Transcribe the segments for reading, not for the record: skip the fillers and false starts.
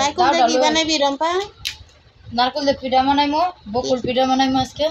নারকেল দিয়ে কি বানাবি রম্পা? নারকেল দিয়ে পিঠা বানাইমো, বকুল পিঠা বানাইমো আজকে।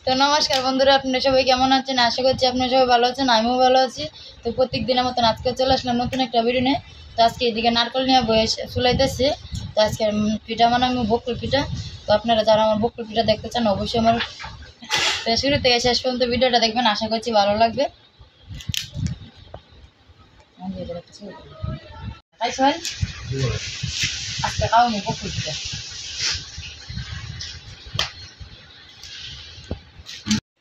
তো নমস্কার বন্ধুরা, আপনারা সবাই কেমন আছেন? আশা করছি আপনারা সবাই ভালো আছেন, আমিও ভালো আছি। তো প্রত্যেক দিনের মতন আজকে চলে আসলাম নতুন একটা ভিডিও নিয়ে। তো আজকে এদিকে নারকেল নিয়ে বয়ে চুলাইতেছে। তো আজকে পিঠা বানাইমো, বকুল পিঠা। তো আপনারা যারা আমার বকুল পিঠা দেখতে চান অবশ্যই আমার শুরু থেকে শেষ পর্যন্ত ভিডিওটা দেখবেন, আশা করছি ভালো লাগবে। আজকে খাওয়াবো বকুল পিঠা।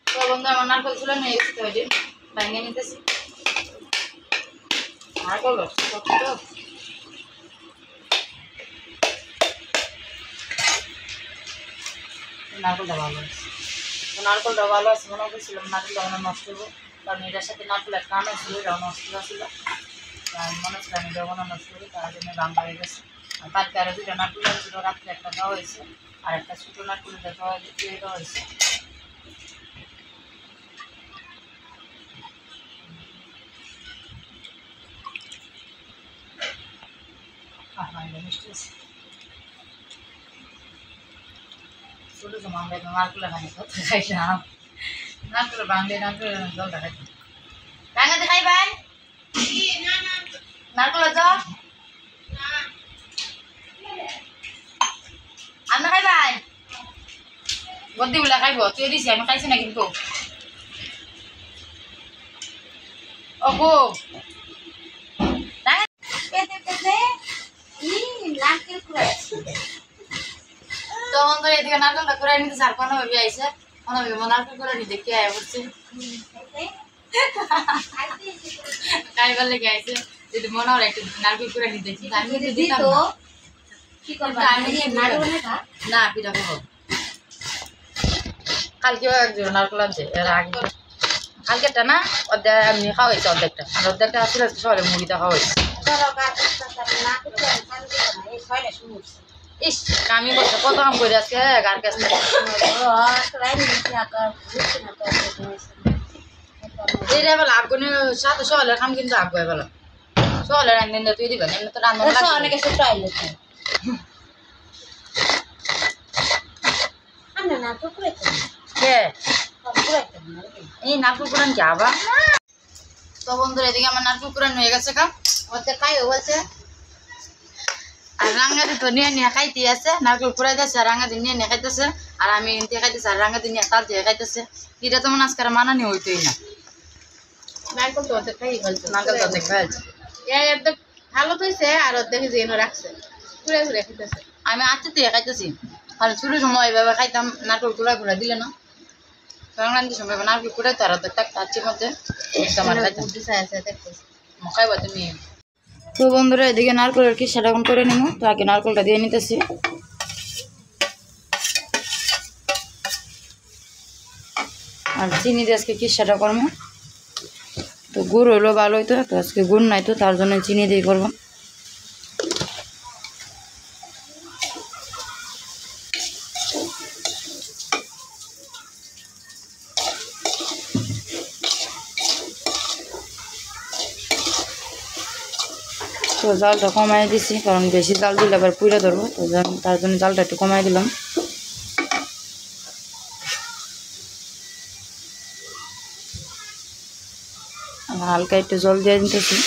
তো বন্ধু আমার নারকেল ছিল নিয়ে গেছি, তো ওই ভেঙে নিতেছি। নারকেল নারকেলটা ভালো আছে, তো নারকেলটা ভালো আছে মনে করছিলাম নারকেলটা মনে নষ্ট হবো, কারণ এটার সাথে নারকেলের কান ছিল, এটাও নষ্ট হয়েছিল। আমি মনে হচ্ছিলাম এটাও মনে নষ্ট হবে, তার জন্য রান্না হয়ে গেছে। আর কালকে আরও দুটো নারকেল ছিল, রাত্রে একটা খাওয়া হয়েছে, আর একটা ছোটো নারকেলটা খাওয়া দেওয়া হয়েছে। মিষ্টি আছে ছোটো তো মাংলে নারকেলের খানি কত খাইলাম, নারকেল বাংলে নারকেলের জলটা খাইতাম। রাঙাতে খাই ভাই নারকেলের জল আমি খাই ভাই বদিগুলা খাইব, তুই দিছি আমি খাইছি না কিন্তু। ওগো তো বন্ধুরা এদিকে নারকেলটা করে নিতে চার কোনো ভাবি আইসে, কোনো ভাবি নারকেল করে নিতে কে আয় পড়ছে খাইবার লেগে আইসে। যদি মনে হয় একটু নারকেল করে নিতে আমি কিন্তু দিতাম না পিঠা খাবো। কালকেও একজন নারকেল আনছে, এর আগে কালকেটা না অর্ধেক এমনি খাওয়া হয়েছে, অর্ধেকটা আর অর্ধেকটা আসলে শহরে মুড়িটা খাওয়া হয়েছে। ইস আমি বলছে কত কাম করে আজকে গার কাছে এইটা বলে আগুনে সাথে শহরের কাম কিন্তু আগুয়ে বলো শহরের রান্না তুই দিবেন এমনি তো রান্না এই নারকেল কুড়ান কি আবার। তো বন্ধুরা এদিকে আমার নারকেল কুড়ান হয়ে গেছে, কাম ওতে খাইও বলছে। আর রাঙ্গাদি তো নিয়ে নিয়ে খাইতে আছে, নারকেল কুড়াই দিয়েছে আর রাঙ্গাদি নিয়ে নিয়ে খাইতেছে, আর আমি এনতে খাইতেছি আর রাঙ্গাদি নিয়ে তাল দিয়ে খাইতেছে। এটা তো মনে আজকে মানানি হইতোই না। নারকেল তো অর্ধেক খাই ফেলছে, নারকেল তো অর্ধেক খাইছে, অর্ধেক ভালো হয়েছে আর অর্ধেক যেন রাখছে ঘুরে ঘুরে খাইতেছে। আমি আচ্ছা দিয়ে খাইতেছি, আর শুরু সময় এভাবে খাইতাম নারকেল কুড়া কুড়া দিলে না সংক্রান্তির সময় নারকেল কুড়াই তো আর অর্ধেক থাকছে মধ্যে খাইবা তুমি। তো বন্ধুরা এদিকে নারকেলের কিসাটা এখন করে নিব, তো আগে নারকেলটা দিয়ে নিতেছি। আর চিনি দিয়ে আজকে কিসাটা করবো, তো গুড় হইলো ভালো হইতো, তো আজকে গুড় নাই তো তার জন্য চিনি দিয়ে করবো। তো জালটা কমাই দিছি, কারণ বেশি জাল দিলে আবার পুড়ে ধরবো, তো তার জন্য জালটা একটু কমাই দিলাম। হালকা একটু জল দিয়ে দিতেছি।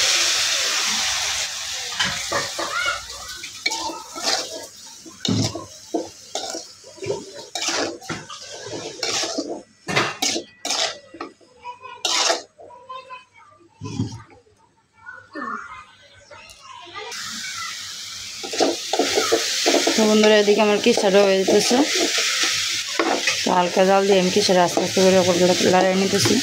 তো বন্ধুরা এদিকে আমার কিসাটা হয়ে যেতেছে, তো হালকা জাল দিয়ে আমি কিসাটা আস্তে আস্তে করে লড়াই নিতেছি।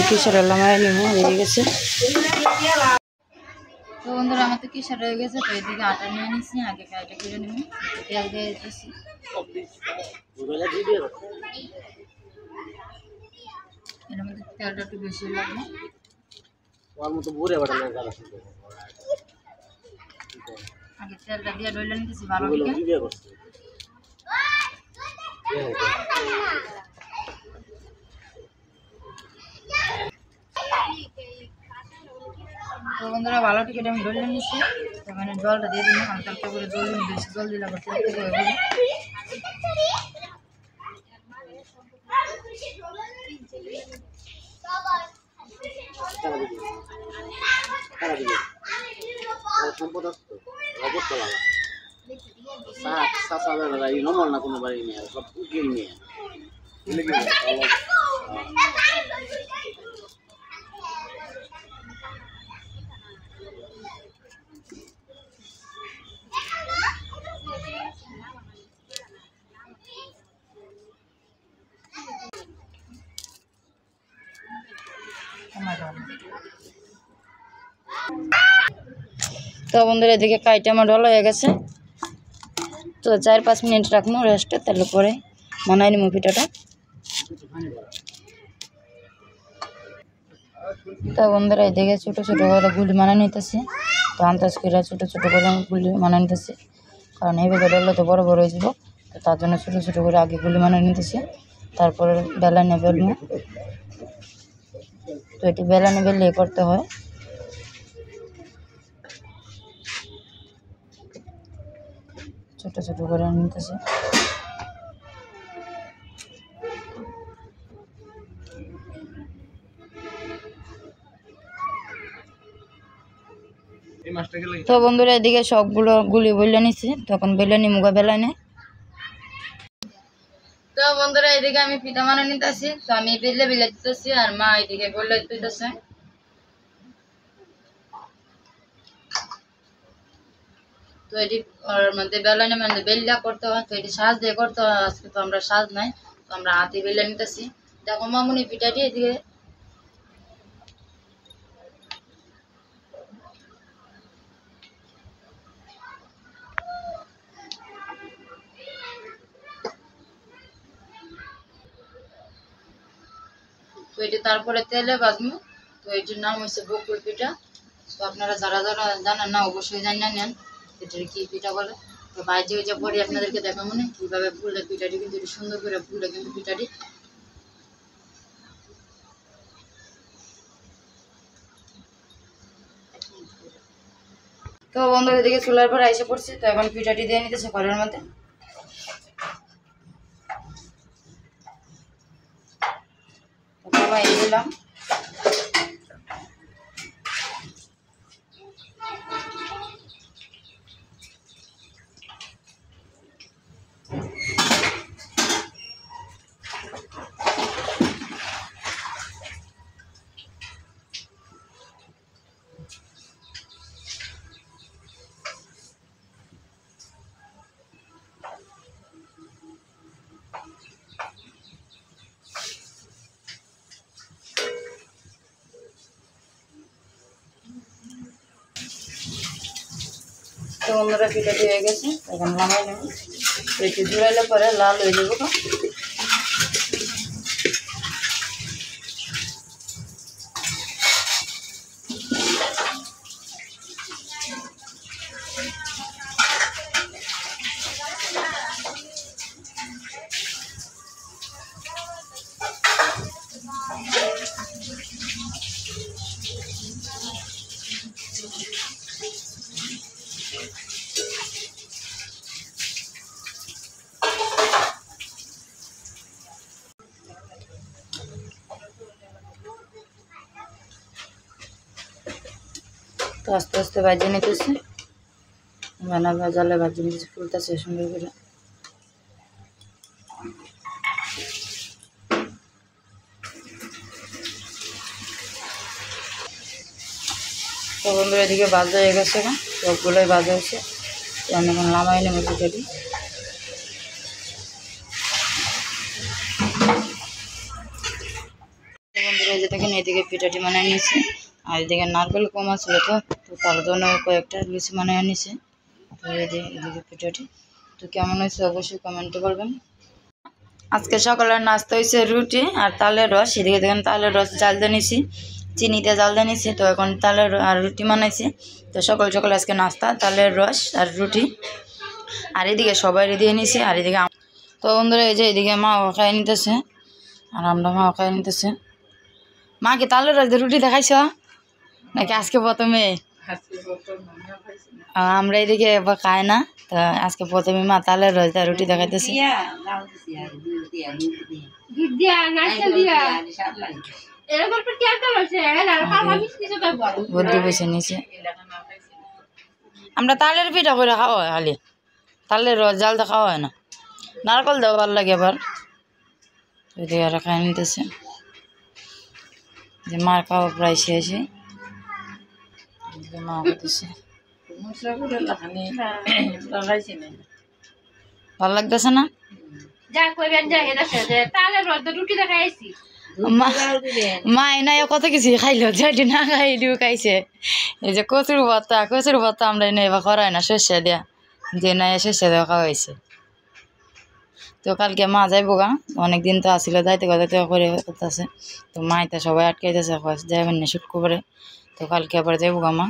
কিসাটা লামাই নিব হয়ে গেছে। তো বন্ধুরা আমার তো কিসাটা হয়ে গেছে, তো এদিকে আটা নিয়ে নিচ্ছি, আগে আটা করে নিব, তেল দিয়ে দিতেছি। এর মধ্যে তেলটা একটু বেশি লাগবে। আগে তেলটা দিয়ে ডলে নিতেছি ভালো করে। তো বন্ধুরা ভালো টিকিট আমি ডলে নিচ্ছি, মানে জলটা দিয়ে দিন হালকা হালকা করে জল দিন, বেশি জল দিলে আবার তেল থেকে হয়ে যাবে। সম্পদ আসতো অবস্থা লাগা নমল না কোনো বাড়ি নিয়ে সব উকিল নিয়ে তো বন্ধুরা এদিকে কাইটা আমার ঢলা হয়ে গেছে, তো 4-5 মিনিট রাখবো রেস্টে, তাহলে পরে বানাই নিব পিঠাটা। তো বন্ধুরা এদিকে ছোটো ছোটো করে গুলি বানিয়ে নিতেছি, তো আন্দাজ করে ছোটো ছোটো করে গুলি বানিয়ে নিতেছি, কারণ এইভাবে ডললে তো বড় বড় হয়ে যাব, তো তার জন্য ছোটো ছোটো করে আগে গুলি বানিয়ে নিতেছি, তারপরে বেলানে বেলবো। তো এটি বেলানে বেললে করতে হয়। ছোটো ছোটো করে নিতেছি। তো বন্ধুরা এদিকে সবগুলো গুলি বললে নিছি, তখন বেলে নি মুগা বেলা নেই। তো বন্ধুরা এদিকে আমি পিঠা বানিয়ে নিতেছি, তো আমি বেলে বেলে দিতেছি আর মা এদিকে বললে দিতেছে। তো এটি ওর মধ্যে বেলানের মধ্যে বেল্লা করতে হয়, তো এটি সাজ দিয়ে করতে হয়। আজকে তো আমরা সাজ নাই, তো আমরা হাতে বেলে নিতেছি। দেখো মামুনি পিঠাটি এদিকে তো এটি তারপরে তেলে ভাজবো। তো এটির নাম হচ্ছে বকুল পিঠা। তো আপনারা যারা যারা জানেন না অবশ্যই জানিয়ে নেন এটির কি পিঠা বলে। তো বাইরে ওই যে পরে আপনাদেরকে দেখা মনে কীভাবে ফুলে পিঠাটি, কিন্তু এটি সুন্দর করে ফুলে কিন্তু পিঠাটি। তো বন্ধুরা এদিকে চুলার পর এসে পড়ছি, তো এখন পিঠাটি দিয়ে নিতেছে ঘরের মধ্যে। এই দিলাম তো বন্ধুরা পিঠাটি হয়ে গেছে, এখন নামাই নেব। একটু জুড়াইলে পরে লাল হয়ে যাবো। তো আস্তে আস্তে ভাজিয়ে নিতেছি, বানা ভাজালে ভাজিয়ে নিতেছি, ফুলতেছে সুন্দর করে। তো বন্ধুরা এদিকে ভাজা হয়ে গেছে না, সবগুলোই ভাজা হয়েছে। আমি এখন নামাই নেব পিঠাটি। বন্ধুরা এই যে দেখেন এদিকে পিঠাটি বানিয়ে নিয়েছি, আর এদিকে নারকেল কম আসলে তো তার জন্য কয়েকটা লুচি বানিয়ে নিয়েছে। তো এদিকে পিঠাটি তো কেমন হয়েছে অবশ্যই কমেন্টে বলবেন। আজকে সকালের নাস্তা হয়েছে রুটি আর তালের রস। এদিকে দেখেন তালের রস জাল দিয়ে নিয়েছি, চিনিতে জাল দিয়ে নিয়েছি। তো এখন তালের আর রুটি বানাইছি। তো সকাল সকাল আজকে নাস্তা তালের রস আর রুটি। আর এদিকে সবাই দিয়ে নিয়েছি। আর এদিকে তো বন্ধুরা এই যে এদিকে মা খাই নিতেছে আর আমরা মা খাই নিতেছে। মা কি তালের রস দিয়ে রুটি দেখাইছ? নাকি আজকে প্রথমে আমরা এদিকে এবার খাই না, তো আজকে প্রথমে মা তালের রস দিয়ে রুটি দেখাইতেছি। বুদ্ধি বেছে নিছে। আমরা তালের পিঠা করে খাওয়া হয় খালি, তালের রস জাল তো খাওয়া হয় না। নারকল দেওয়া ভালো লাগে আবার, যদি আর খাই নিতেছে যে মার খাওয়া প্রায় শেষে মা করতেছে। ভালো লাগতেছে না? মা এনাই কত কিছু খাইলো, যেটি না খাইলেও খাইছে। এই যে কচুর ভর্তা আমরা এনে এবার করাই না, শস্য দেয়া যে নাই শস্য দেওয়া খাওয়াইছে। তো কালকে মা যাইবো গা, অনেকদিন তো আসিল যাইতে কথা করে করতেছে, তো মা এটা সবাই আটকাইতেছে যাবেন না শুট করে, তো কালকে আবার যাইবো গা মা।